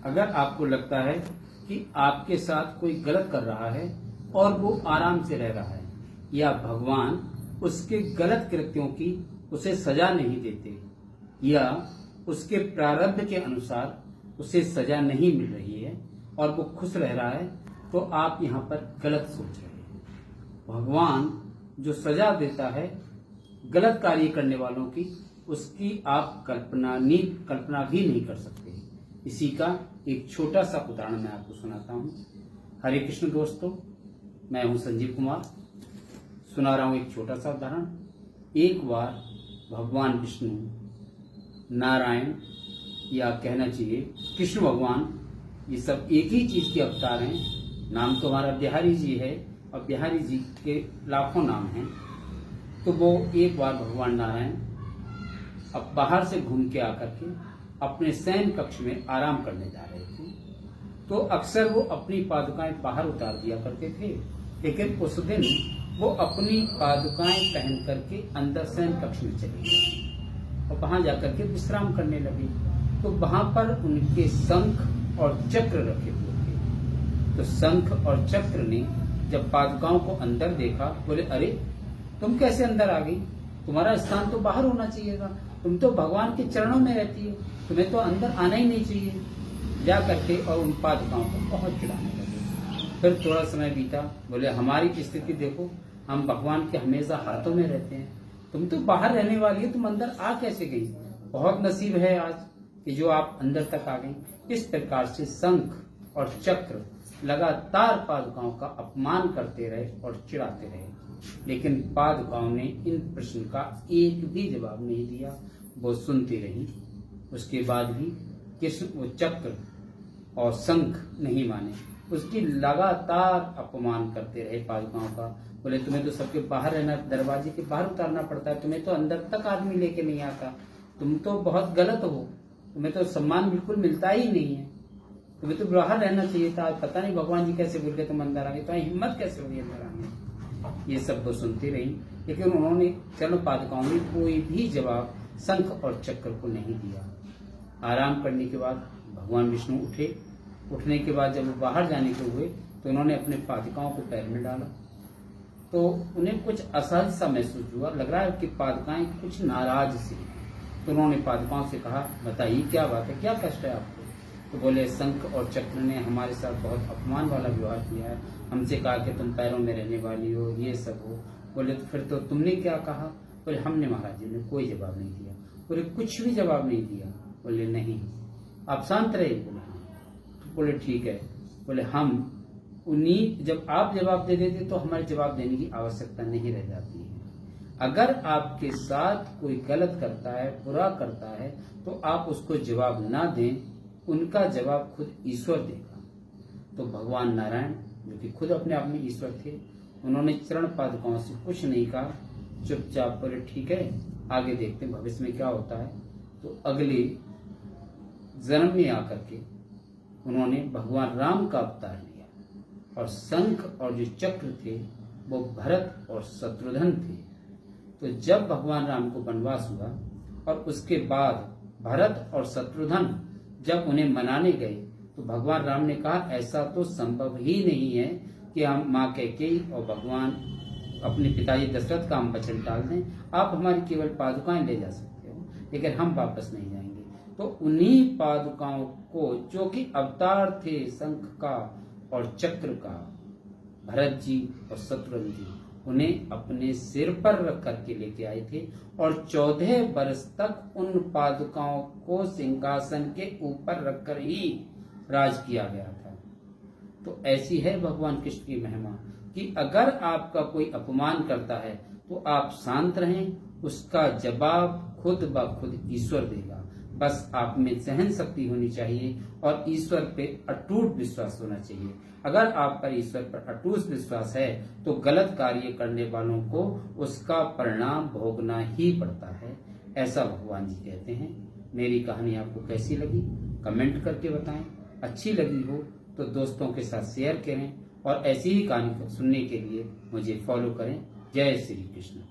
अगर आपको लगता है कि आपके साथ कोई गलत कर रहा है और वो आराम से रह रहा है या भगवान उसके गलत कृत्यों की उसे सजा नहीं देते या उसके प्रारब्ध के अनुसार उसे सजा नहीं मिल रही है और वो खुश रह रहा है, तो आप यहाँ पर गलत सोच रहे हैं। भगवान जो सजा देता है गलत कार्य करने वालों की, उसकी आप कल्पना भी नहीं कर सकते। इसी का एक छोटा सा उदाहरण मैं आपको सुनाता हूँ। हरे कृष्ण दोस्तों, मैं हूँ संजीव कुमार, सुना रहा हूँ एक छोटा सा उदाहरण। एक बार भगवान विष्णु, नारायण या कहना चाहिए कृष्ण भगवान, ये सब एक ही चीज के अवतार हैं। नाम तो हमारा बिहारी जी है और बिहारी जी के लाखों नाम हैं। तो वो एक बार भगवान नारायण अब बाहर से घूम के आकर के अपने शयन कक्ष में आराम करने जा रहे थे। तो अक्सर वो अपनी पादुकाएं बाहर उतार दिया करते थे, लेकिन उस दिन वो अपनी पादुकाएं पहन करके अंदर शयन कक्ष में चले गए और वहां जाकर के विश्राम करने लगे। तो वहां पर उनके शंख और चक्र रखे हुए थे। तो शंख और चक्र ने जब पादुकाओं को अंदर देखा, बोले, अरे तुम कैसे अंदर आ गई? तुम्हारा स्थान तो बाहर होना चाहिए था, तुम तो भगवान के चरणों में रहती है, तुम्हें तो अंदर आना ही नहीं चाहिए। जा करके और उन पादुकाओं को बहुत चिढ़ाने लगे। फिर थोड़ा समय बीता, बोले, हमारी स्थिति देखो, हम भगवान के हमेशा हाथों में रहते हैं, तुम तो बाहर रहने वाली है, तुम अंदर आ कैसे गई? बहुत नसीब है आज कि जो आप अंदर तक आ गई। इस प्रकार से शंख और चक्र लगातार पादुकाओं का अपमान करते रहे और चिढ़ाते रहे, लेकिन पादुकाओं ने इन प्रश्न का एक भी जवाब नहीं दिया। वो सुनती रही। उसके बाद भी कृष्ण वो चक्र और शंख नहीं माने, उसकी लगातार अपमान करते रहे पादुकाओं का। बोले, तुम्हें तो सबके बाहर रहना, दरवाजे के बाहर उतारना पड़ता है, तुम्हें तो अंदर तक आदमी लेके नहीं आता, तुम तो बहुत गलत हो, तुम्हें तो सम्मान बिल्कुल मिलता ही नहीं है, तुम्हें तो बाहर रहना चाहिए था। पता नहीं भगवान जी कैसे बोल के तुम अंदर आ गए, तुम्हारी हिम्मत कैसे हुई अंदर आने? ये सब वो सुनती रही, लेकिन उन्होंने चलो पादुकाओं ने कोई भी जवाब शंख और चक्र को नहीं दिया। आराम करने के बाद भगवान विष्णु उठे। उठने के बाद जब वो बाहर जाने के हुए तो उन्होंने अपने पादुकाओं को पैर में डाला। तो उन्हें कुछ असहज सा महसूस हुआ, लग रहा है कि पादुकाएं कुछ नाराज सी। तो उन्होंने पादुकाओं से कहा, बताइए क्या बात है, क्या कष्ट है आपको? तो बोले, शंख और चक्र ने हमारे साथ बहुत अपमान वाला व्यवहार किया है, हमसे कहा कि तुम पैरों में रहने वाली हो, ये सब हो। बोले, तो फिर तो तुमने क्या कहा? बोले, हमने महाराज जी ने कोई जवाब नहीं दिया। बोले, कुछ भी जवाब नहीं दिया? बोले, नहीं। आप शांत रहे? बोले, हाँ। तो बोले, ठीक है। बोले, हम उन्हीं जब आप जवाब दे देते तो हमारे जवाब देने की आवश्यकता नहीं रह जाती है। अगर आपके साथ कोई गलत करता है, बुरा करता है, तो आप उसको जवाब ना दें, उनका जवाब खुद ईश्वर देगा। तो भगवान नारायण, जो कि खुद अपने आप में ईश्वर थे, उन्होंने चरण पादुकाओं से कुछ नहीं कहा, चुपचाप बोले, ठीक है, आगे देखते हैं भविष्य में क्या होता है। तो अगले जन्म में आकर के उन्होंने भगवान राम का अवतार लिया और शंख और जो चक्र थे वो भरत और शत्रुघ्न थे। तो जब भगवान राम को वनवास हुआ और उसके बाद भरत और शत्रुघ्न जब उन्हें मनाने गए, तो भगवान राम ने कहा, ऐसा तो संभव ही नहीं है कि हम माँ कैकेयी और भगवान अपने पिताजी दशरथ का हम वचन टाल दें। आप हमारी केवल पादुकाएं ले जा सकते हो, लेकिन हम वापस नहीं जाएंगे। तो उन्हीं पादुकाओं को, जो कि अवतार थे शंख का और चक्र का, भरत जी और शत्रुघ्न जी, उन्हें अपने सिर पर रख करके लेके आए थे और 14 वर्ष तक उन पादुकाओं को सिंहासन के ऊपर रखकर ही राज किया गया था। तो ऐसी है भगवान कृष्ण की महिमा कि अगर आपका कोई अपमान करता है तो आप शांत रहें, उसका जवाब खुद ब खुद ईश्वर देगा। बस आप में सहन शक्ति होनी चाहिए और ईश्वर पे अटूट विश्वास होना चाहिए। अगर आप पर ईश्वर पर अटूट विश्वास है तो गलत कार्य करने वालों को उसका परिणाम भोगना ही पड़ता है, ऐसा भगवान जी कहते हैं। मेरी कहानी आपको कैसी लगी कमेंट करके बताएं। अच्छी लगी हो तो दोस्तों के साथ शेयर करें और ऐसी ही कहानी सुनने के लिए मुझे फॉलो करें। जय श्री कृष्ण।